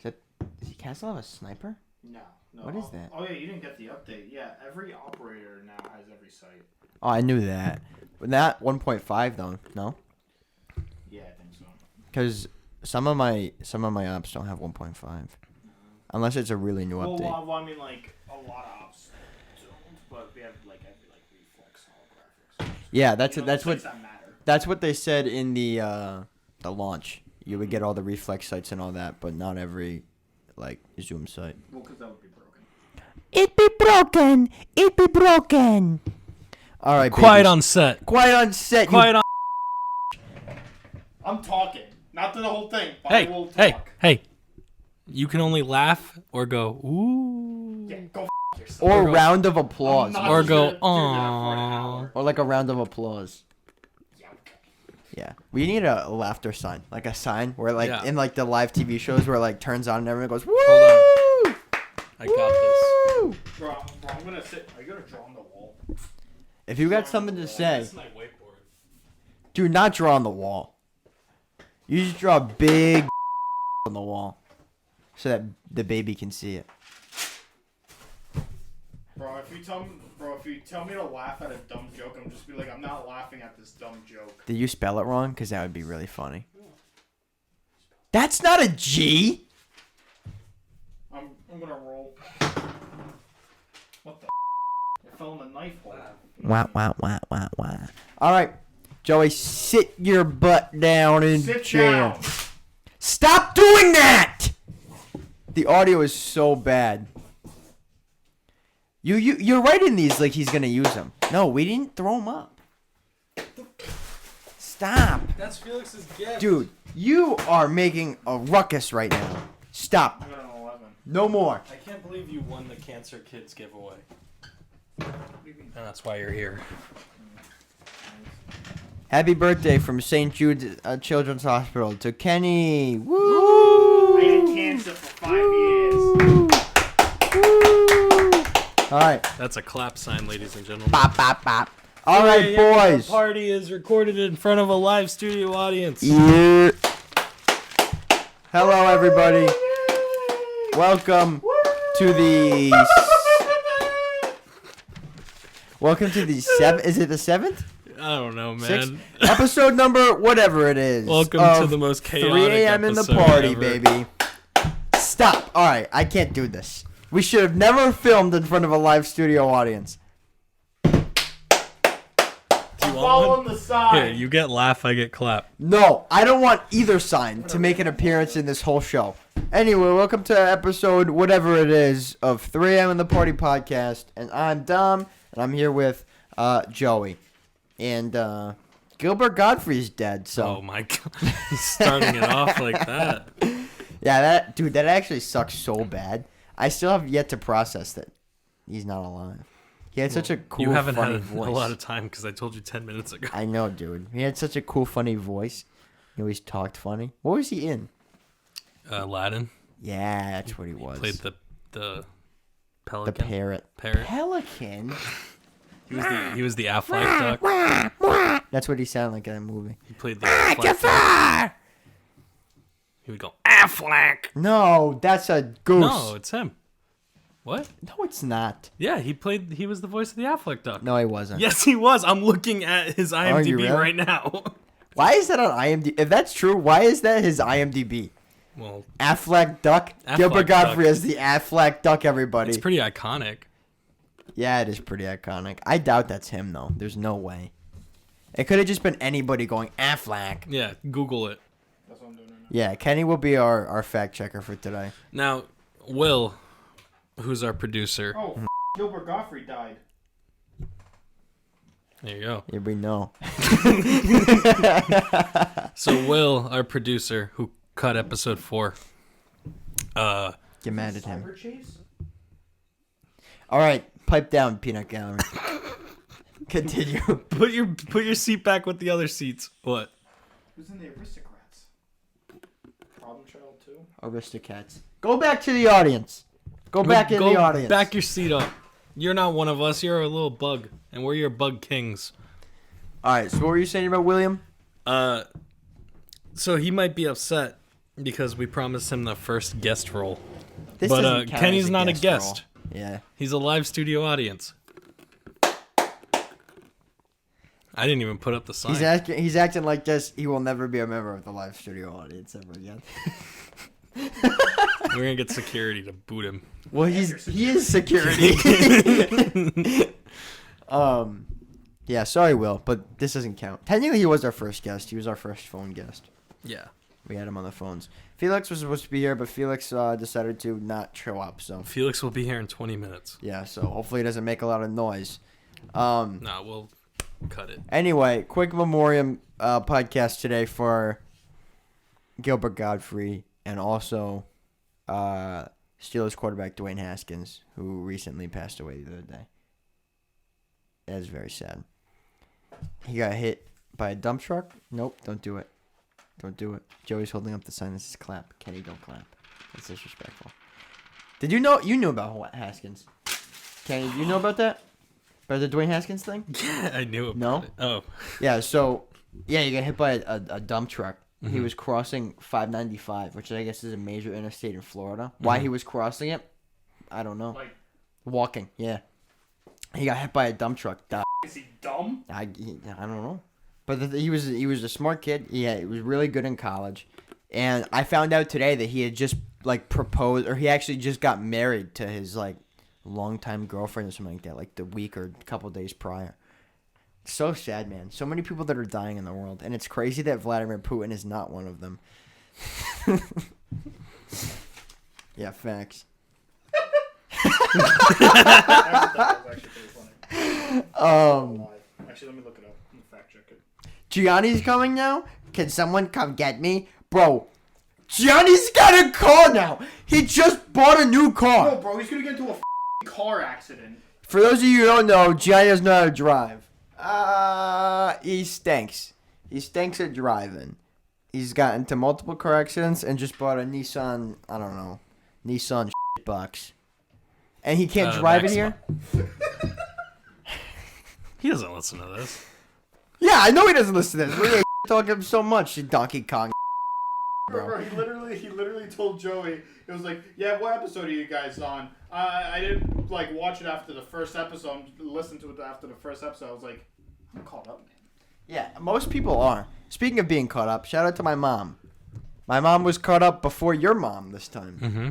Does he Castle have a sniper? No. What is that? Oh yeah, you didn't get the update. Yeah, every operator now has every site. Oh, I knew that. But not 1.5 though. No. Yeah, I think so. Because some of my ops don't have 1.5, unless it's a really new update. Well, I mean, like a lot of ops don't, but we have like every reflex holographics. Yeah, that's what they said in the launch. You would get all the reflex sites and all that, but not every zoom site. Well, because that would be broken. It'd be broken. It'd be broken. All right, Quiet babies. on set. Quiet on set. Quiet on. I'm talking, not to the whole thing. But I will talk. Hey! You can only laugh or go ooh. Yeah, go yourself. Or a round of applause. Or go aww. Or like a round of applause. Yeah, okay. Yeah. We need a laughter sign. Like a sign where in the live TV shows where it turns on and everyone goes, woo! Hold on. I got this. Bro, I'm gonna sit. Are you gonna draw on the wall? If you got something to say, This is my whiteboard. do not draw on the wall. You just draw a big on the wall so that the baby can see it. Bro, if you tell me to laugh at a dumb joke, I'm just be like, I'm not laughing at this dumb joke. Did you spell it wrong? Because that would be really funny. That's not a G. I'm gonna roll. What the? I fell in the knife hole. Wow. All right, Joey, sit your butt down in Sit chair. down. Stop doing that! The audio is so bad. You're writing these like he's gonna use them. No, we didn't throw them up. Stop. That's Felix's gift. Dude, you are making a ruckus right now. Stop. I got an 11. No more. I can't believe you won the Cancer Kids giveaway. And that's why you're here. Happy birthday from St. Jude's Children's Hospital to Kenny. Woo! I had cancer for 5 years. Woo! All right. That's a clap sign, ladies and gentlemen. Bop, bop, bop. All right, boys. The party is recorded in front of a live studio audience. Yeah. Hello, everybody. Welcome to the... Welcome to the 7th... Is it the 7th? I don't know, man. Episode number whatever it is. Welcome to the most chaotic 3 a.m. in the episode party, ever. baby. Stop. All right, I can't do this. We should have never filmed in front of a live studio audience. Fall on the side. Here, you get laugh, I get clap. No, I don't want either sign to make an appearance in this whole show. Anyway, welcome to episode whatever it is of 3 a.m. in the Party podcast. And I'm Dom, and I'm here with Joey. And Gilbert Godfrey's dead, so... Oh my god. He's starting it off like that. Yeah, that actually sucks so bad. I still have yet to process that he's not alive. He had such a cool, You haven't funny had voice. a lot of time because I told you 10 minutes ago. I know, dude. He had such a cool, funny voice. He always talked funny. What was he in? Aladdin. Yeah, that's what he was. Played the the pelican. parrot. Parrot. Pelican? He was the Affleck duck. That's what he sounded like in that movie. He played the Affleck duck. He would go, Affleck! No, that's a goose. No, it's him. What? No, it's not. Yeah, he was the voice of the Affleck duck. No, he wasn't. Yes, he was. I'm looking at his IMDb really? right now. Why is that on IMDb? If that's true, why is that his IMDb? Well, Affleck Duck? Affleck Gilbert Godfrey Duck. as the Affleck Duck, everybody. it's pretty iconic. Yeah, it is pretty iconic. I doubt that's him, though. There's no way. It could have just been anybody going, Affleck. Yeah, Google it. That's what I'm doing right now. Yeah, Kenny will be our fact checker for today. Now, Will, who's our producer. Oh, Gilbert Godfrey died. There you go. Yeah, we know. So Will, our producer, who cut episode 4. Get mad at him. Cyber Chase? All right, pipe down, peanut gallery. Continue. Put your seat back with the other seats. What? Who's in the Aristocrats? Problem Child 2? Aristocats. Go back to the audience. Go back in the audience. Back your seat up. You're not one of us. You're a little bug, and we're your bug kings. All right, so what were you saying about William? So he might be upset Because we promised him the first guest role. This But doesn't count Kenny's as not a guest. role. Yeah. He's a live studio audience. I didn't even put up the sign. He's acting like this. He will never be a member of the live studio audience ever again. We're gonna get security to boot him. Well, he is security. Yeah, sorry, Will, but this doesn't count. Technically, he was our first guest. He was our first phone guest. Yeah. We had him on the phones. Felix was supposed to be here, but Felix decided to not show up. So Felix will be here in 20 minutes. yeah, so hopefully he doesn't make a lot of noise. Nah, we'll cut it. Anyway, quick memoriam podcast today for Gilbert Godfrey and also Steelers quarterback Dwayne Haskins, who recently passed away the other day. That is very sad. He got hit by a dump truck. Nope, don't do it. Don't do it. Joey's holding up the sign that says clap. Kenny, don't clap. That's disrespectful. Did you know? You knew about Haskins. Kenny, do you know about that? About the Dwayne Haskins thing? Yeah, I knew about it. Oh. Yeah, so, yeah, you got hit by a dump truck. Mm-hmm. He was crossing 595, which I guess is a major interstate in Florida. Why he was crossing it, I don't know. Like, Walking, yeah. He got hit by a dump truck. Died. is he dumb? I don't know. But he was a smart kid. Yeah, he was really good in college. And I found out today that he had just, like, proposed, or he actually just got married to his, like, longtime girlfriend or something like that, like the week or a couple days prior. So sad, man. So many people that are dying in the world. And it's crazy that Vladimir Putin is not one of them. Yeah, facts. That was actually pretty funny. Actually, let me look it up. Let me fact check it. Gianni's coming now? Can someone come get me? Bro, Gianni's got a car now. He just bought a new car. No, bro, he's gonna get into a car accident. For those of you who don't know, Gianni doesn't know how to drive. He stinks. He stinks at driving. He's gotten into multiple car accidents and just bought a Nissan, I don't know, Nissan box. And he can't drive it here? He doesn't listen to this. Yeah, I know he doesn't listen to this. We talk him so much, you Donkey Kong. Bro, he literally told Joey, it was like, yeah, what episode are you guys on? I didn't, like, watch it after the first episode, listen to it after the first episode. I was like, I'm caught up, man. Yeah, most people are. Speaking of being caught up, shout out to my mom. My mom was caught up before your mom this time. Mm-hmm.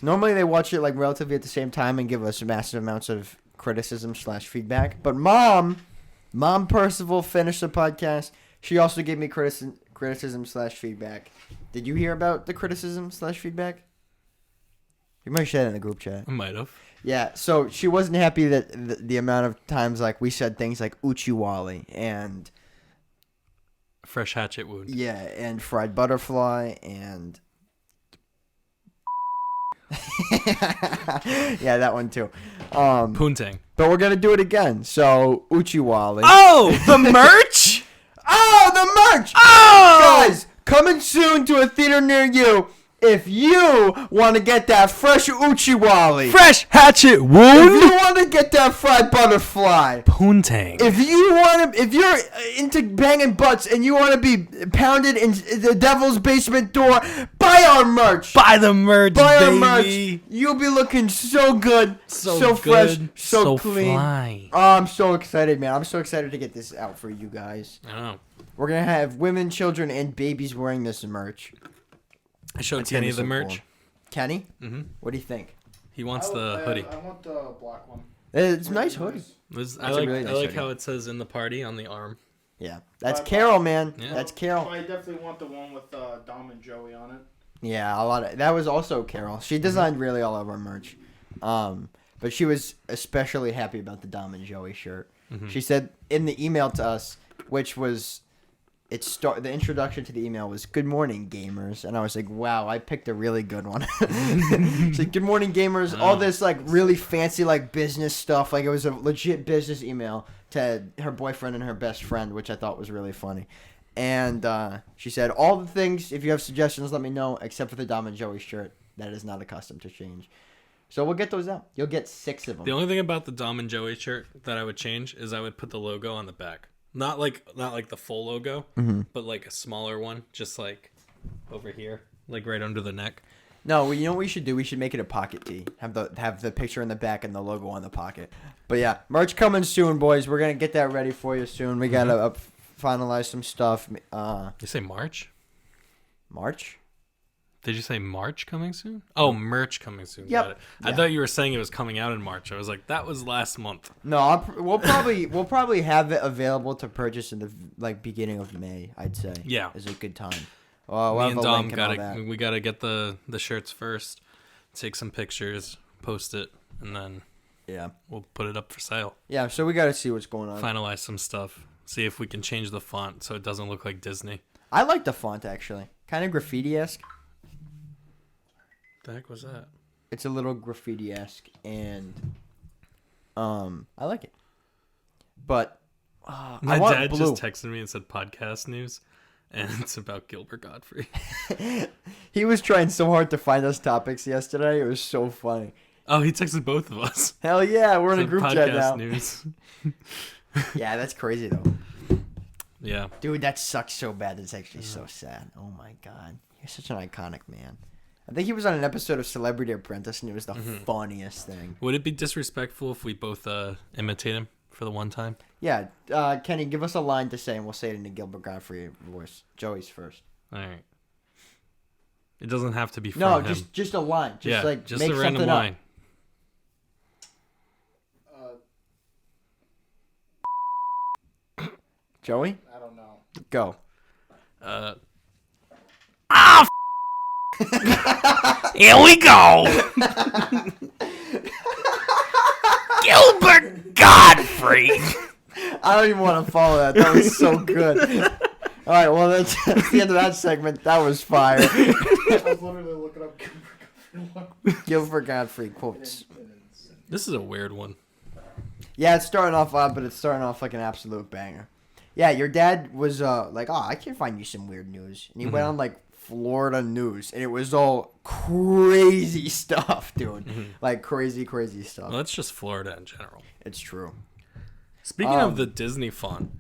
Normally they watch it, like, relatively at the same time and give us massive amounts of criticism/feedback. But Mom Percival finished the podcast. She also gave me criticism/feedback. Did you hear about the criticism/feedback? You might have said it in the group chat. I might have. Yeah, so she wasn't happy that the amount of times, like, we said things like Uchiwali and... Fresh hatchet wound. Yeah, and fried butterfly and... Yeah, that one too. Poontang. But we're going to do it again. So, Uchiwali. Oh, the merch? Oh, the merch! Oh! Guys, coming soon to a theater near you. If you want to get that fresh Uchiwali. Fresh hatchet If wound? you want to get that fried butterfly. Poontang. If you're into banging butts and you want to be pounded in the devil's basement door, buy our merch. Buy the merch, Buy our baby. merch. You'll be looking so good, so fresh, good, so clean. Fly. Oh, I'm so excited, man. I'm so excited to get this out for you guys. I know. We're going to have women, children, and babies wearing this merch. I showed It's gonna Kenny be the so merch. cool. Kenny? Mm-hmm. What do you think? He wants the hoodie. I want the black one. It's a nice hoodie. I a like really nice hoodie. how it says in the party on the arm. Yeah. That's Bye-bye. Carol, man. Yeah. That's Carol. I definitely want the one with Dom and Joey on it. Yeah, that was also Carol. She designed really all of our merch. But she was especially happy about the Dom and Joey shirt. Mm-hmm. She said in the email to us, which was the introduction to the email was "Good morning, gamers," and I was like, "Wow, I picked a really good one." She's like, "Good morning, gamers." All this like really fancy like business stuff. Like it was a legit business email to her boyfriend and her best friend, which I thought was really funny. And she said, "All the things. If you have suggestions, let me know. Except for the Dom and Joey shirt, that is not accustomed to change." So we'll get those out. You'll get 6 of them. The only thing about the Dom and Joey shirt that I would change is I would put the logo on the back. Not like the full logo, but like a smaller one, just like over here. like right under the neck. No, you know what we should do? We should make it a pocket tee. Have the picture in the back and the logo on the pocket. But yeah, merch coming soon, boys. We're gonna get that ready for you soon. We gotta finalize some stuff. You say March? March? Did you say March coming soon? Oh, merch coming soon. Yep. Got it. I thought you were saying it was coming out in March. I was like, that was last month. No, we'll probably have it available to purchase in the beginning of May. I'd say. Yeah, is a good time. Me and Dom gotta get the shirts first, take some pictures, post it, and then we'll put it up for sale. Yeah, so we gotta see what's going on. Finalize some stuff. See if we can change the font so it doesn't look like Disney. I like the font actually, kind of graffiti-esque. The heck was that? It's a little graffiti-esque, and I like it. But my dad just texted me and said podcast news, and it's about Gilbert Gottfried. He was trying so hard to find us topics yesterday. It was so funny. Oh, he texted both of us. Hell yeah, we're in a group chat now. Podcast news. Yeah, that's crazy though. Yeah. Dude, that sucks so bad. It's actually so sad. Oh my god, you're such an iconic man. I think he was on an episode of Celebrity Apprentice, and it was the funniest thing. Would it be disrespectful if we both imitate him for the one time? Yeah. Kenny, give us a line to say, and we'll say it in the Gilbert Gottfried voice. Joey's first. All right. It doesn't have to be from him. No, just a line. Just just make a random something line. Up. Joey? I don't know. Go. Here we go. Gilbert Gottfried. I don't even want to follow that. That was so good. All right, well, that's the end of that segment. That was fire. I was literally looking up Gilbert Gottfried quotes. This is a weird one. Yeah, it's starting off odd, but it's starting off like an absolute banger. Yeah, your dad was like, oh, I can find you some weird news. And he went on like Florida news, and it was all crazy stuff, dude. Like crazy stuff. Well, that's just Florida in general. It's true. Speaking of the Disney font,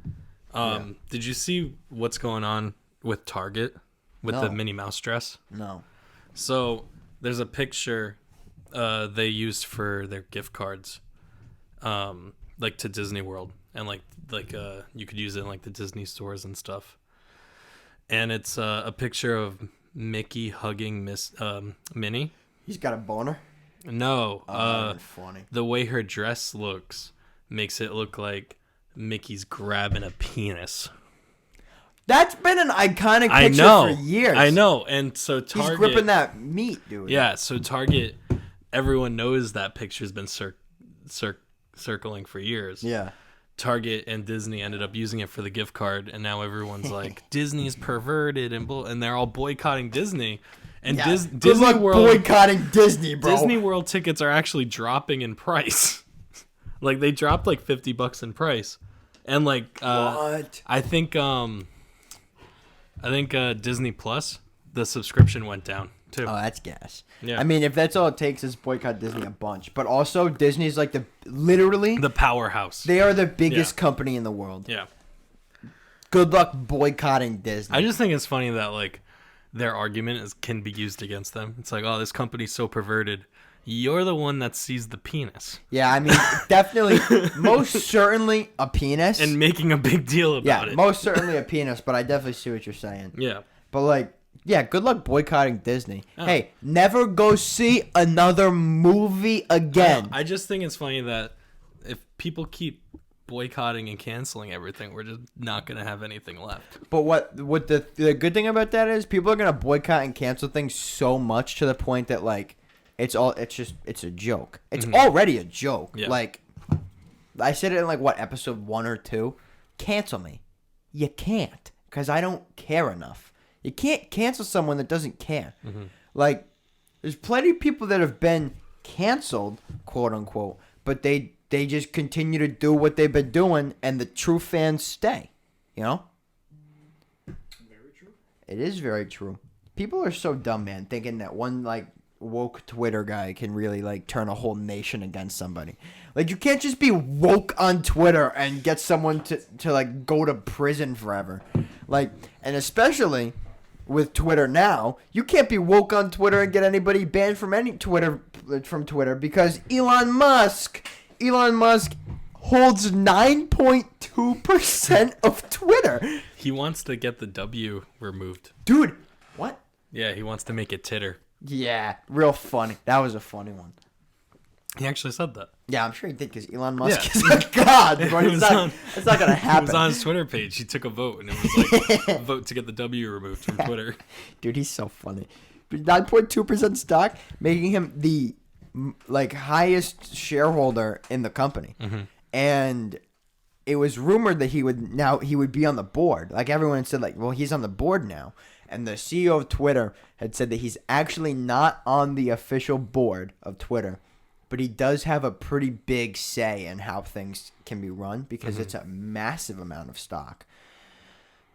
did you see what's going on with Target with the Minnie Mouse dress? No. So there's a picture they used for their gift cards, like to Disney World, and like you could use it in like the Disney stores and stuff. And it's a picture of Mickey hugging Minnie. He's got a boner? No. Funny. The way her dress looks makes it look like Mickey's grabbing a penis. That's been an iconic picture for years. I know. And so Target... He's gripping that meat, dude. Yeah, so Target, everyone knows that picture's been circling for years. Yeah. Target and Disney ended up using it for the gift card, and now everyone's like, Disney's perverted, and they're all boycotting Disney. And Disney World boycotting Disney, bro. Disney World tickets are actually dropping in price. Like they dropped like $50 in price, and like what? I think Disney Plus, the subscription went down too. Oh, that's gas. Yeah. I mean, if that's all it takes is boycott Disney a bunch. But also, Disney's like literally the powerhouse. They are the biggest company in the world. Yeah. Good luck boycotting Disney. I just think it's funny that like their argument can be used against them. It's like, oh, this company's so perverted. You're the one that sees the penis. Yeah, I mean, definitely, most certainly a penis. And making a big deal about it. Yeah, most certainly a penis, but I definitely see what you're saying. Yeah. But like, yeah, good luck boycotting Disney. Oh. Hey, never go see another movie again. I just think it's funny that if people keep boycotting and canceling everything, we're just not going to have anything left. But what the good thing about that is people are going to boycott and cancel things so much to the point that like it's a joke. It's already a joke. Yeah. Like I said it in like what episode 1 or 2. Cancel me. You can't, because I don't care enough. You can't cancel someone that doesn't care. Like there's plenty of people that have been canceled, quote unquote, but they just continue to do what they've been doing, and the true fans stay. You know? Very true. It is very true. People are so dumb, man, thinking that one like woke Twitter guy can really like turn a whole nation against somebody. Like you can't just be woke on Twitter and get someone to like go to prison forever. Like, and especially with Twitter now. You can't be woke on Twitter and get anybody banned from Twitter because Elon Musk holds 9.2% of Twitter. He wants to get the W removed. Dude, what? Yeah, he wants to make it titter. Yeah, real funny. That was a funny one. He actually said that. Yeah, I'm sure he did because Elon Musk is a god. Bro. It's not going to happen. It was on his Twitter page. He took a vote, and it was like, vote to get the W removed from Twitter. Dude, he's so funny. 9.2% stock, making him the highest shareholder in the company. Mm-hmm. And it was rumored that he would be on the board. Like everyone said, well, he's on the board now. And the CEO of Twitter had said that he's actually not on the official board of Twitter, but he does have a pretty big say in how things can be run because it's a massive amount of stock.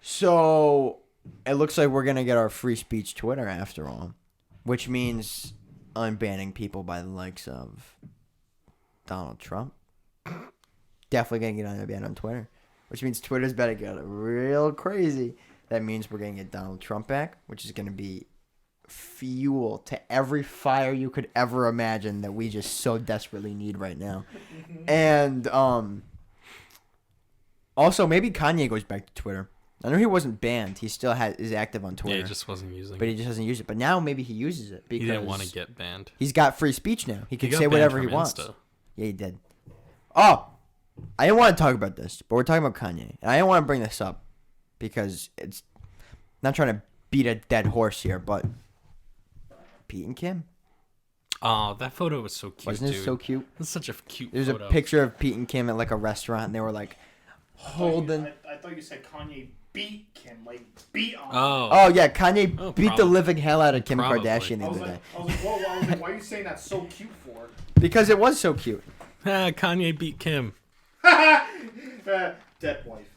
So it looks like we're going to get our free speech Twitter after all, which means unbanning people by the likes of Donald Trump. Definitely going to get unbanned on Twitter, which means Twitter's better get real crazy. That means we're going to get Donald Trump back, which is going to be fuel to every fire you could ever imagine that we just so desperately need right now. And also, maybe Kanye goes back to Twitter. I know he wasn't banned. He still is active on Twitter. Yeah, he just wasn't using it. But he just doesn't use it. But now maybe he uses it because he didn't want to get banned. He's got free speech now. He can got say banned whatever he from wants. Insta. Yeah, he did. Oh, I didn't want to talk about this, but we're talking about Kanye. And I didn't want to bring this up because it's not trying to beat a dead horse here, but Pete and Kim. Oh, that photo was so cute, Wasn't it dude. so cute? It's such a cute There's photo. a picture of Pete and Kim at like a restaurant, and they were like holding. I thought you said Kanye beat Kim, like beat on. Oh yeah, Kanye beat the living hell out of Kim Probably. Kardashian the I was other like, day. whoa, I was like, why are you saying that's so cute for? Because it was so cute. Kanye beat Kim. Dead wife.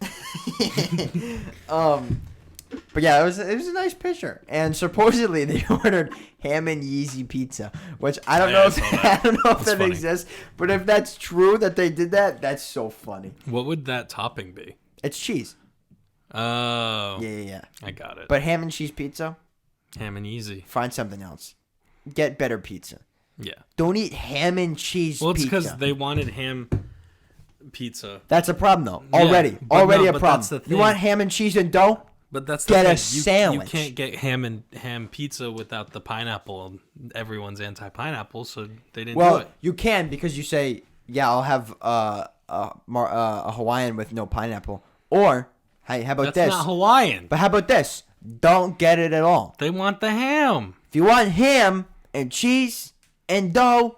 But yeah, it was a nice picture, and supposedly they ordered ham and Yeezy pizza, which I don't know if that funny. exists, but if that's true that they did that, that's so funny. What would that topping be? It's cheese. Oh. Yeah. I got it. But ham and cheese pizza, Ham and easy. find something else. Get better pizza. Yeah. Don't eat ham and cheese Well, it's pizza. because they wanted ham pizza. That's a problem though. Yeah, Already but a but problem. that's the You thing. want ham and cheese and dough? But that's the Get a thing. sandwich. You can't get ham pizza without the pineapple. Everyone's anti-pineapple, so they didn't do Well, it. you can because you say, yeah, I'll have a Hawaiian with no pineapple. Or, hey, how about That's this? not Hawaiian. But how about this? Don't get it at all. They want the ham. If you want ham and cheese and dough,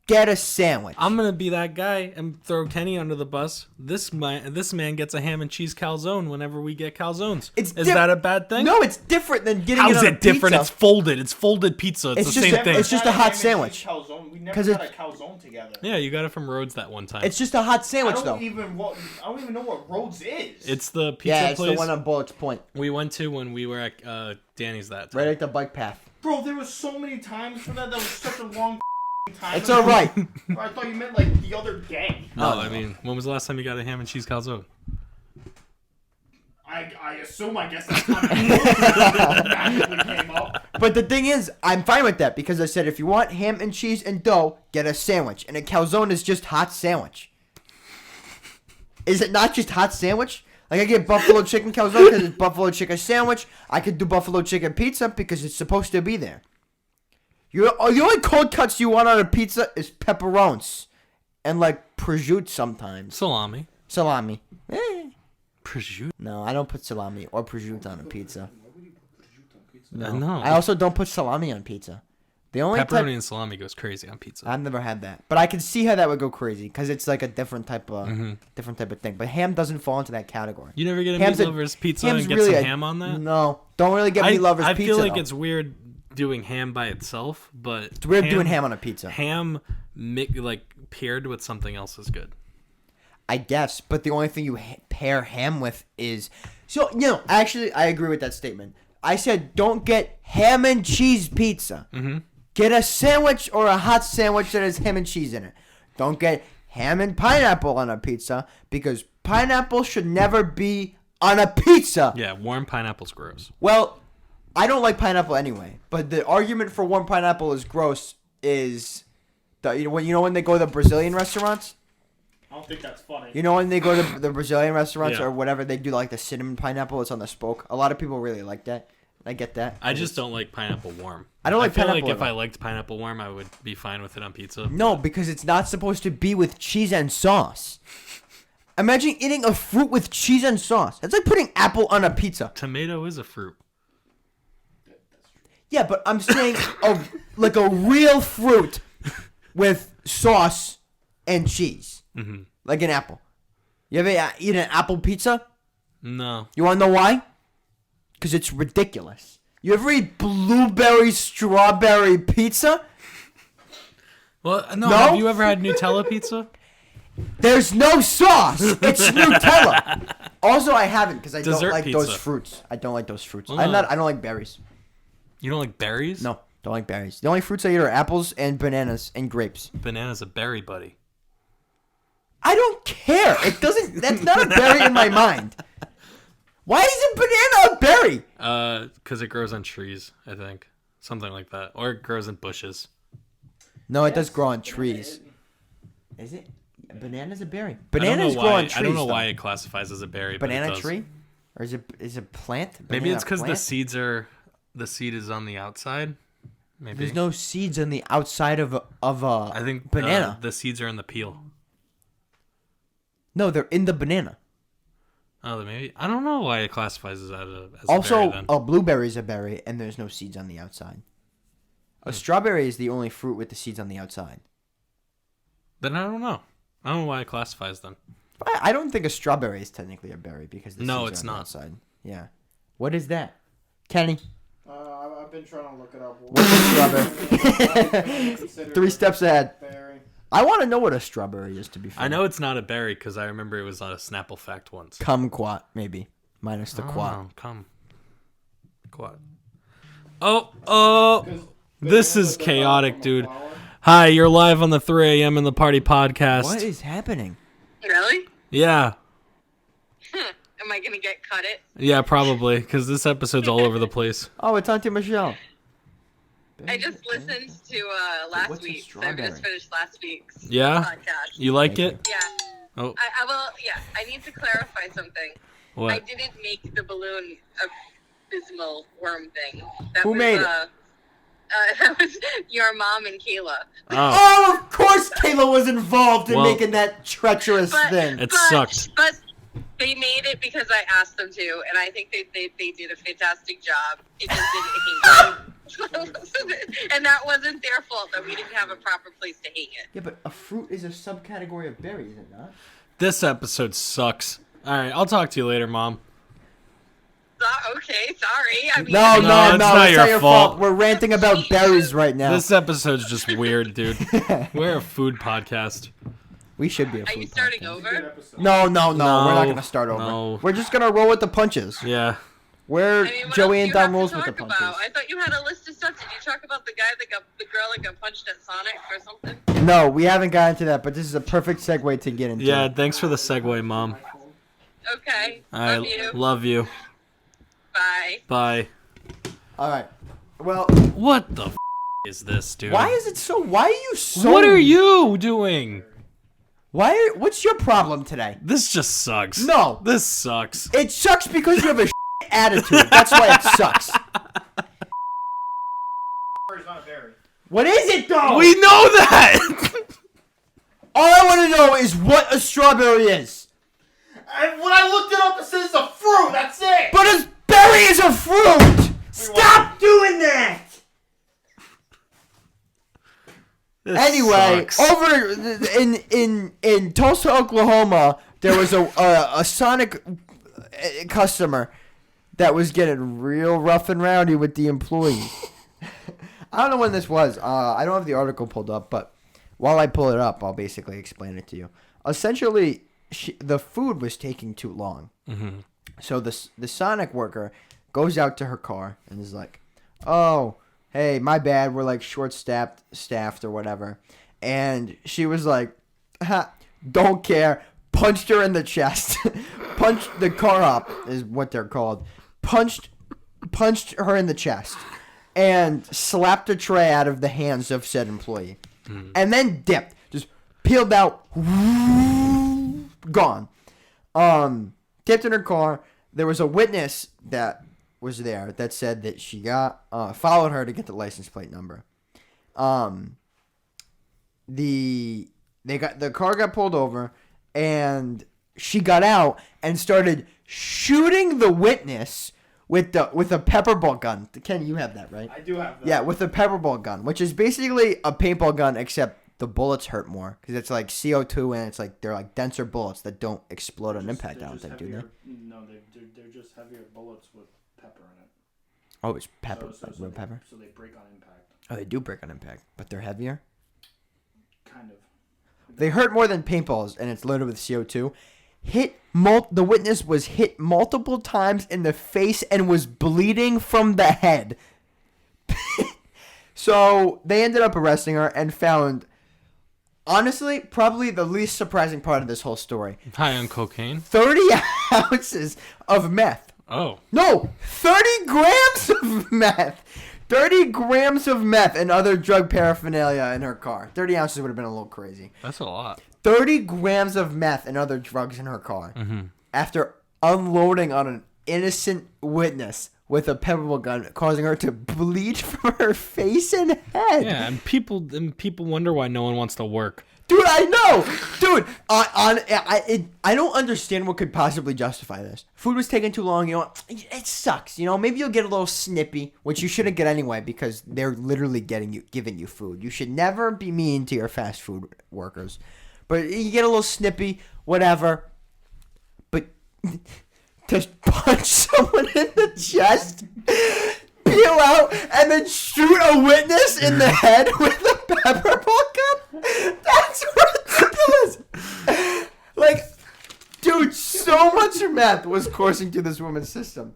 get a sandwich. I'm gonna be that guy and throw Kenny under the bus. This man gets a ham and cheese calzone whenever we get calzones. Is that a bad thing? No, it's different than getting How's it on it different? pizza. It's folded. It's folded pizza. It's the just same thing. it's just a hot sandwich. We 'Cause never got a calzone together. Yeah, you got it from Rhodes that one time. It's just a hot I sandwich, don't though. even know what Rhodes is. It's the pizza Yeah, it's place the one on Bullock's Point. we went to when we were at Danny's that time. Right at the bike path. Bro, there was so many times for that. That was such a long time. It's all right. I thought you meant like the other day. No, I mean, when was the last time you got a ham and cheese calzone? I assume, I guess that's kind of magically came up. But the thing is, I'm fine with that because I said if you want ham and cheese and dough, get a sandwich. And a calzone is just hot sandwich. Is it not just hot sandwich? Like I get buffalo chicken calzone because it's buffalo chicken sandwich. I could do buffalo chicken pizza because it's supposed to be there. The only cold cuts you want on a pizza is pepperones and like prosciutto sometimes. Salami. Salami. Prosciutto? No, I don't put salami or prosciutto on a pizza. No. I also don't put salami on pizza. The only Pepperoni and salami goes crazy on pizza. I've never had that, but I can see how that would go crazy because it's like a different type of thing. But ham doesn't fall into that category. You never get a Ham's meat a- lover's pizza ham's and get really some a- ham on that? No, don't really get meat lovers I pizza. feel like though. it's weird doing ham by itself, but It's weird doing ham on a pizza. Ham, paired with something else is good. I guess, but the only thing you pair ham with is actually, I agree with that statement. I said don't get ham and cheese pizza. Mm-hmm. Get a sandwich or a hot sandwich that has ham and cheese in it. Don't get ham and pineapple on a pizza because pineapple should never be on a pizza. Yeah, warm pineapple's gross. Well, I don't like pineapple anyway. But the argument for one pineapple is gross is, when they go to the Brazilian restaurants. I don't think that's funny. You know when they go to the Brazilian restaurants Yeah. or whatever, they do like the cinnamon pineapple. It's on the spoke. A lot of people really like that. I get that. I just don't like pineapple warm. I don't like I feel pineapple like if at I all. liked pineapple warm, I would be fine with it on pizza. No, because it's not supposed to be with cheese and sauce. Imagine eating a fruit with cheese and sauce. That's like putting apple on a pizza. Tomato is a fruit. Yeah, but I'm saying like a real fruit with sauce and cheese. Mm-hmm. Like an apple. You ever eat an apple pizza? No. You want to know why? Because it's ridiculous. You ever eat blueberry strawberry pizza? Well, no. No? Have you ever had Nutella pizza? There's no sauce. It's Nutella. Also, I haven't because I don't Dessert like pizza. those fruits. I don't like those fruits. Well, I don't like berries. You don't like berries? No, don't like berries. The only fruits I eat are apples and bananas and grapes. Banana's a berry, buddy. I don't care. It doesn't. That's not a berry in my mind. Why is a banana a berry? Because it grows on trees, I think. Something like that. Or it grows in bushes. No, it does grow on trees. Is it? A banana's a berry. I Bananas don't know grow why, on trees. I don't know though. why it classifies as a berry. but it Banana does. tree, or is it plant? Maybe Banana it's because plant? the seed is on the outside. Maybe. There's no seeds on the outside of a I think banana. the seeds are in the peel. No, they're in the banana. Oh, maybe. I don't know why it classifies as a berry Also, then. a blueberry is a berry, and there's no seeds on the outside. A strawberry is the only fruit with the seeds on the outside. Then I don't know. I don't know why it classifies then. I don't think a strawberry is technically a berry because the No, seeds it's are on the not. outside. Yeah. What is that, Kenny? I've been trying to look it up. What's a strawberry? 3 steps ahead. Berry. I want to know what a strawberry is, to be fair. I know it's not a berry because I remember it was on a Snapple fact once. Kumquat, maybe. Minus the quat. Oh, come. Quat. Oh, this is chaotic, dude. Hi, you're live on the 3 a.m. in the Party podcast. What is happening? Really? Yeah. Am I gonna get cut it? Yeah, probably, because this episode's all over the place. Oh, it's Auntie Michelle. I just listened to last What's a week's. I strawberry? just finished last week's Yeah? podcast. You like it? Yeah. Oh, I will. Yeah. I need to clarify something. I what? didn't make the balloon abysmal worm thing. That Who was, made it? That was your mom and Kayla. Oh, Oh, of course Kayla was involved in Well- making that treacherous But, thing. It sucked. But they made it because I asked them to, and I think they did a fantastic job. It just didn't hang. And that wasn't their fault that we didn't have a proper place to hang it. Yeah, but a fruit is a subcategory of berry, is it not? This episode sucks. All right, I'll talk to you later, Mom. Okay, sorry. I mean, No, No, no, it's no. not It's your not your fault. fault. We're ranting about berries right now. This episode's just weird, dude. We're a food podcast. We should be a Are food you starting podcast. over? No, no, no. No, We're not going to start over. no. We're just going to roll with the punches. Yeah. We're I mean, what Joey else and do you Dom have rolls to with the talk punches. about? I thought you had a list of stuff. Did you talk about the girl that got punched at Sonic or something? No, we haven't gotten to that, but this is a perfect segue to get into. Yeah, thanks for the segue, Mom. Okay. I Love you. love you. Bye. Bye. All right. Well, What the is this, dude? why is it so? Why are you so? What are you doing? What's your problem today? This just sucks. No. This sucks. It sucks because you have a attitude. That's why it sucks. It's not a berry. What is it though? We know that. All I want to know is what a strawberry is. And when I looked it up, it says it's a fruit. That's it. But a berry is a fruit. Stop doing that. This Anyway, sucks. over in Tulsa, Oklahoma, there was a Sonic customer that was getting real rough and rowdy with the employees. I don't know when this was. I don't have the article pulled up, but while I pull it up, I'll basically explain it to you. Essentially, the food was taking too long. Mm-hmm. So the Sonic worker goes out to her car and is like, "Oh, hey, my bad. We're like staffed or whatever." And she was like, "Ha, don't care." Punched her in the chest. Punched the car up is what they're called. Punched punched her in the chest and slapped a tray out of the hands of said employee. And then dipped. Just peeled out. Gone. Dipped in her car. There was a witness that was there that said that she followed her to get the license plate number. The car got pulled over, and she got out and started shooting the witness with a pepper ball gun. Ken, you have that, right? I do have that. Yeah, with a pepper ball gun, which is basically a paintball gun, except the bullets hurt more because it's like CO2 and it's like they're like denser bullets that don't explode on impact. I don't think, do they? No, they're just heavier bullets with pepper in it. Oh, it's pepper, So real pepper. So they break on impact. Oh, they do break on impact, but they're heavier. Kind of. They hurt more than paintballs, and it's loaded with CO2. The witness was hit multiple times in the face and was bleeding from the head. So they ended up arresting her and found, honestly, probably the least surprising part of this whole story. High on cocaine. 30 ounces of meth. Oh. No, 30 grams of meth. 30 grams of meth and other drug paraphernalia in her car. 30 ounces would have been a little crazy. That's a lot. 30 grams of meth and other drugs in her car. Mm-hmm. After unloading on an innocent witness with a pepperball gun, causing her to bleed from her face and head. Yeah, and people wonder why no one wants to work. Dude, I know. Dude, I don't understand what could possibly justify this. Food was taking too long, it sucks, maybe you'll get a little snippy, which you shouldn't get anyway because they're literally giving you food. You should never be mean to your fast food workers. But you get a little snippy, whatever. But to punch someone in the chest, peel out, and then shoot a witness in the head with a pepper ball gun? That's ridiculous. Like, dude, so much meth was coursing through this woman's system.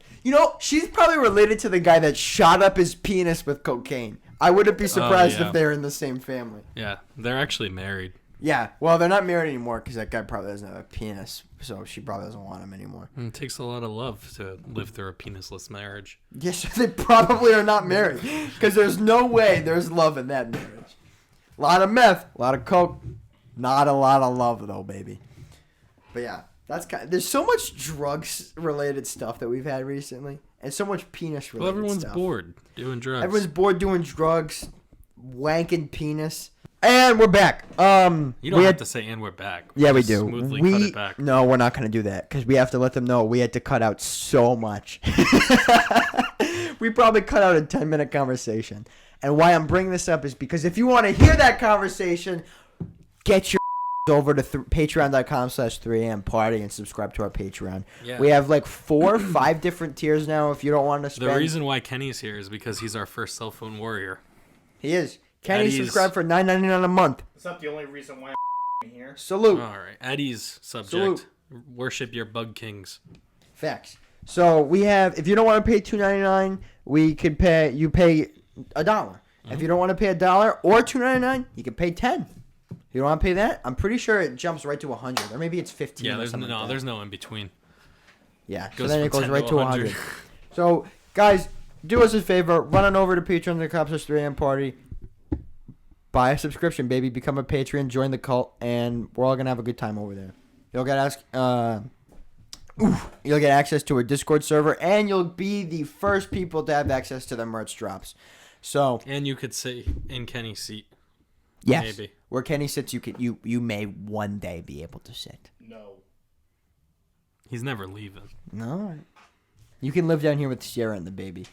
She's probably related to the guy that shot up his penis with cocaine. I wouldn't be surprised if they're in the same family. Yeah, they're actually married. Yeah, well, they're not married anymore because that guy probably doesn't have a penis, so she probably doesn't want him anymore. And it takes a lot of love to live through a penisless marriage. Yes, they probably are not married because there's no way there's love in that marriage. A lot of meth, a lot of coke, not a lot of love though, baby. But yeah, there's so much drugs-related stuff that we've had recently, and so much penis-related stuff. Well, everyone's bored doing drugs. Everyone's bored doing drugs, wanking penis. And we're back. You don't have to say "and we're back." Yeah, we Just do. Smoothly cut it back. No, we're not going to do that because we have to let them know we had to cut out so much. We probably cut out a 10-minute conversation. And why I'm bringing this up is because if you want to hear that conversation, get your over to patreon.com/3amparty and subscribe to our Patreon. Yeah. We have like 4 or 5 different tiers now if you don't want to spend. The reason why Kenny's here is because he's our first cell phone warrior. He is. Kenny subscribed for $9.99 a month. It's not the only reason why I'm here. Salute. All right. Eddie's subject. Salute. Worship your bug kings. Facts. So we have, if you don't want to pay $2.99, you pay $1. Mm-hmm. If you don't want to pay $1 or $2.99, you can pay $10. If you don't want to pay that, I'm pretty sure it jumps right to $100, or maybe it's $15. Yeah, there's no in between. Yeah, so then it goes right to $100. So guys, do us a favor, run on over to patreon.com/3amparty. Buy a subscription, baby. Become a patron, join the cult, and we're all gonna have a good time over there. You'll get access to a Discord server, and you'll be the first people to have access to the merch drops. So, and you could sit in Kenny's seat. Yes, maybe where Kenny sits, you may one day be able to sit. No, he's never leaving. No, you can live down here with Sierra and the baby.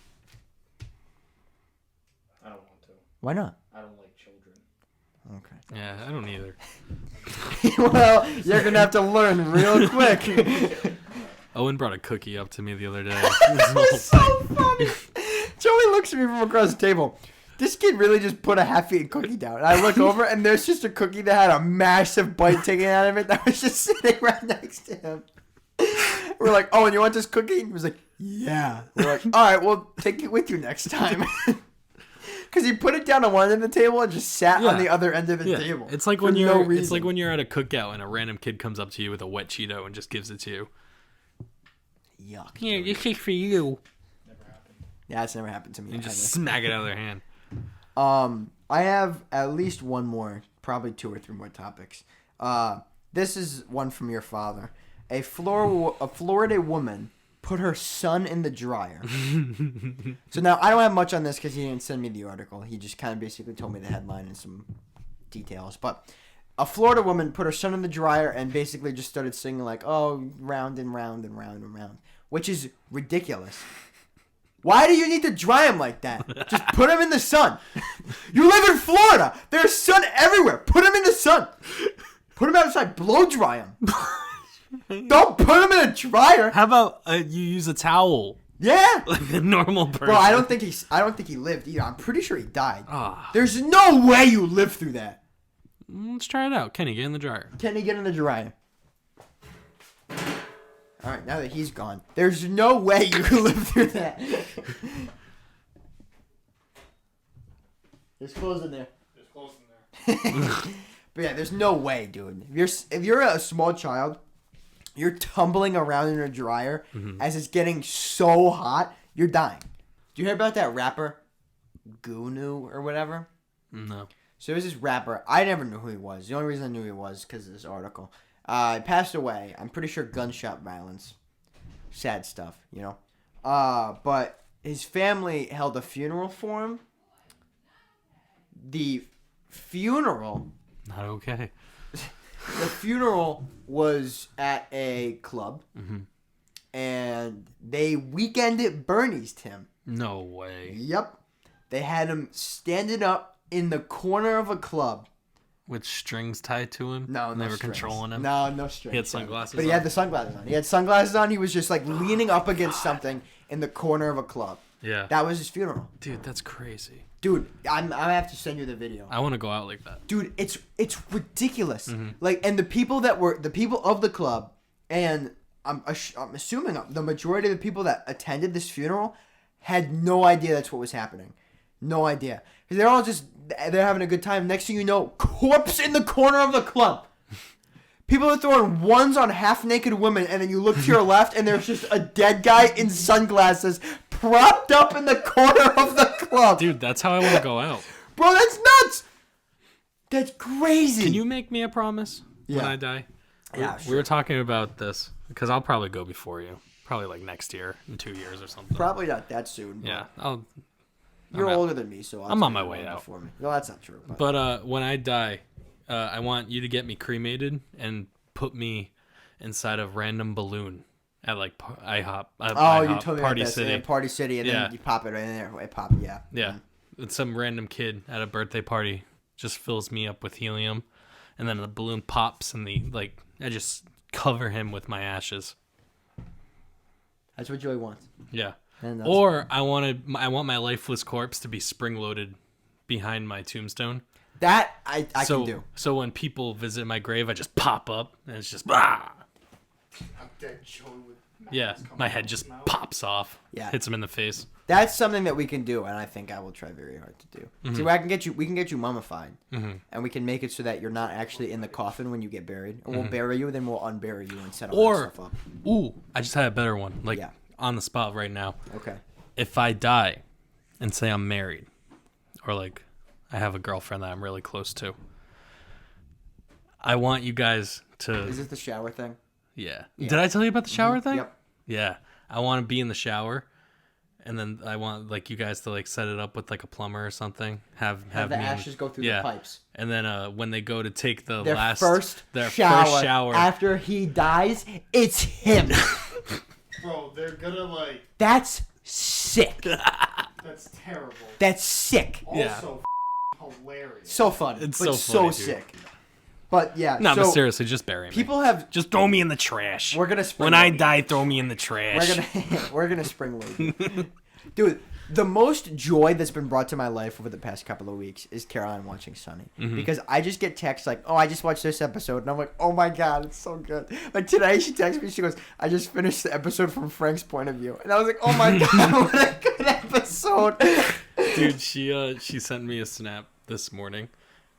I don't want to. Why not? I don't like children. Okay. Yeah, I don't either. Well, you're going to have to learn real quick. Owen brought a cookie up to me the other day. That was so funny. Joey looks at me from across the table. This kid really just put a half-eaten cookie down. And I look over, and there's just a cookie that had a massive bite taken out of it that was just sitting right next to him. We're like, oh, and you want this cookie? And he was like, yeah. We're like, all right, well, take it with you next time. Because he put it down on one end of the table and just sat on the other end of the table. It's like when it's like when you're at a cookout and a random kid comes up to you with a wet Cheeto and just gives it to you. Yuck. Yeah, this is for you. Never happened. Yeah, it's never happened to me. And just smack it out of their hand. I have at least one more, probably 2 or 3 more topics. This is one from your father. A Florida woman put her son in the dryer. So now I don't have much on this because he didn't send me the article. He just kind of basically told me the headline and some details. But a Florida woman put her son in the dryer and basically just started singing like, oh, round and round and round and round, which is ridiculous. Why do you need to dry him like that? Just put him in the sun. You live in Florida. There's sun everywhere. Put him in the sun. Put him outside. Blow dry him. Don't put him in a dryer. How about you use a towel? Yeah. Like a normal person. Bro, I don't think he lived either. I'm pretty sure he died. Ah. There's no way you lived through that. Let's try it out. Kenny, get in the dryer. Kenny, get in the dryer. All right, now that he's gone, there's no way you can live through that. There's clothes in there. There's clothes in there. But yeah, there's no way, dude. If you're a small child, you're tumbling around in a dryer as it's getting so hot, you're dying. Do you hear about that rapper, Gunu or whatever? No. So there's this rapper. I never knew who he was. The only reason I knew who he was because of this article. He passed away. I'm pretty sure gunshot violence. Sad stuff, you know. But his family held a funeral for him. The funeral... Not okay. The funeral was at a club. And they weekended Bernie's him. No way. Yep. They had him standing up in the corner of a club. With strings tied to him? No, They no were strings. controlling him? No strings. He had sunglasses But he had the sunglasses on. He had sunglasses on. He was just like leaning up against something in the corner of a club. Yeah. That was his funeral. Dude, that's crazy. Dude, I have to send you the video. I want to go out like that. Dude, it's ridiculous. Like, and the people of the club, and I'm assuming the majority of the people that attended this funeral had no idea that's what was happening. No idea. They're all they're having a good time. Next thing you know, corpse in the corner of the club. People are throwing ones on half-naked women, and then you look to your left, and there's just a dead guy in sunglasses propped up in the corner of the club. Dude, that's how I want to go out. Bro, that's nuts. That's crazy. Can you make me a promise when I die? Yeah, We were talking about this, because I'll probably go before you. Probably like next year, in 2 years or something. Probably not that soon. But Yeah, you're I'm out. older than me, so I'm on my way out. before me. No, that's not true. But when I die, I want you to get me cremated and put me inside a random balloon at like IHOP. You told me Party about that. City. Party City, and Yeah. then you pop it right in there. It pop, yeah. Yeah, it's some random kid at a birthday party just fills me up with helium, and then the balloon pops, and I just cover him with my ashes. That's what Joey wants. Yeah. And that's- Or I want my lifeless corpse to be spring loaded behind my tombstone. That I can do. So when people visit my grave, I just pop up and it's just ah. I'm dead Joey with Yeah, coming my out head of just his mouth. pops off. Yeah. Hits him in the face. That's something that we can do, and I think I will try very hard to do. See, we can get you mummified, and we can make it so that you're not actually in the coffin when you get buried. And we'll bury you, then we'll unbury you and set all that stuff up. Ooh, I just had a better one. Like Yeah. on the spot right now. Okay. If I die and say I'm married, or like I have a girlfriend that I'm really close to, I want you guys to. Is this the shower thing? Yeah. Did I tell you about the shower thing? Yep. Yeah. I want to be in the shower, and then I want like you guys to like set it up with like a plumber or something. Have the me ashes go through the pipes. And then when they go to take the Their last first shower after he dies, it's him. Bro, they're gonna like. That's sick. That's terrible. That's sick. Yeah. Also, hilarious. So funny. It's but so funny, dude. sick. But yeah. No, so but seriously, just bury me. people have. Just throw me in the trash. We're gonna spring when I load you. die, throw me in the trash. We're gonna spring load you. Dude, the most joy that's been brought to my life over the past couple of weeks is Caroline watching Sunny. Because I just get texts like, oh, I just watched this episode. And I'm like, oh my God, it's so good. Like today she texted me, she goes, I just finished the episode from Frank's point of view. And I was like, oh my God, what a good episode. Dude, she sent me a snap this morning,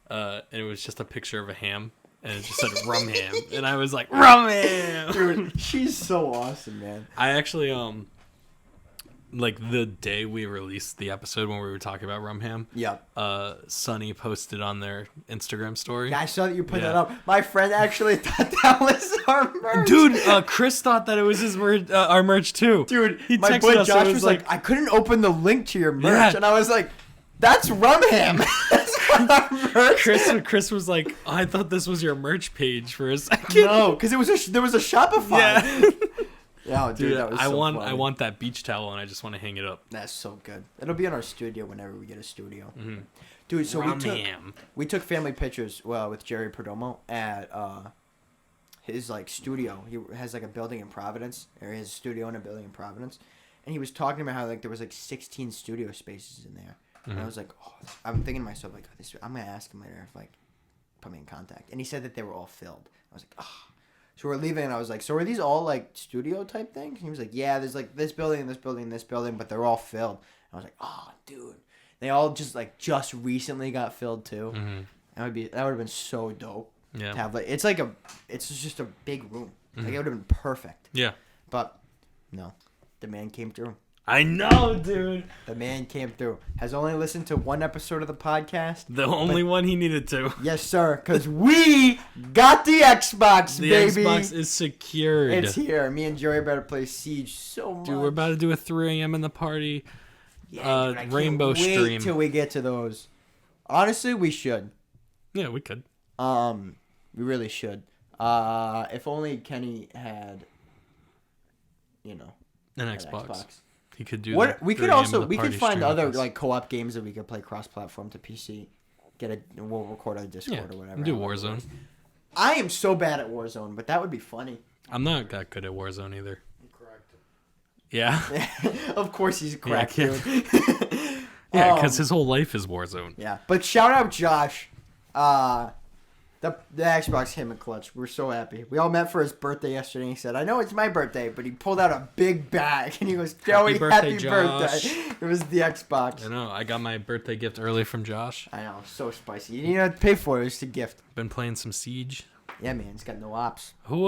and it was just a picture of a ham, and it just said rum ham, and I was like, rum ham! Dude, she's so awesome, man. I actually, like the day we released the episode when we were talking about Rumham. Yeah. Sunny posted on their Instagram story. Yeah, I saw that you put that up. My friend actually thought that was our merch. Dude, Chris thought that it was his merch, our merch too. Dude, he my texted boy us, Josh it was like, I couldn't open the link to your merch. Yeah. And I was like, that's Rumham. That's not our merch. Chris was like, oh, I thought this was your merch page for a second. No, because there was a Shopify. Yeah. Oh, dude, that was so funny. I want that beach towel and I just want to hang it up. That's so good. It'll be in our studio whenever we get a studio. Mm-hmm. Dude, so Rumham. we took family pictures with Jerry Perdomo at his like studio. He has like a building in Providence, or his studio in a building in Providence, and he was talking about how like there was like 16 studio spaces in there. And I was like, oh, I'm thinking to myself like, I'm gonna ask him later if like put me in contact. And he said that they were all filled. I was like, oh. So we're leaving, and I was like, so are these all, like, studio type things? And he was like, yeah, there's, like, this building and this building and this building, but they're all filled. And I was like, oh, dude. They all just recently got filled, too. Mm-hmm. That would have been so dope. Yeah. To have, like, it's just a big room. Mm-hmm. Like, it would have been perfect. Yeah. But, no. The man came through. I know, dude. The man came through. Has only listened to one episode of the podcast. The only one he needed to. Yes, sir. Because we got the Xbox, baby. The Xbox is secured. It's here. Me and Joey better play Siege so much. Dude, we're about to do a 3 a.m. in the party. Yeah, dude, I can't Rainbow wait stream. till we get to those. Honestly, we should. Yeah, we could. We really should. If only Kenny had, An Xbox. He could do what the we could 3 a.m. also in the we could party find stream other with us. like co-op games that we could play cross-platform to PC. We'll record on Discord or whatever. Do Warzone. I am so bad at Warzone, but that would be funny. I'm not that good at Warzone either. Correct. Yeah. Of course he's cracked. Yeah, Dude. Yeah, because his whole life is Warzone. Yeah, but shout out Josh. The Xbox him and clutch. We're so happy. We all met for his birthday yesterday. And he said, "I know it's my birthday," but he pulled out a big bag and he goes, "Joey, happy birthday!" It was the Xbox. I know. I got my birthday gift early from Josh. I know, so spicy. You didn't even have to pay for it. It was a gift. Been playing some Siege. Yeah, man, he's got no ops. Who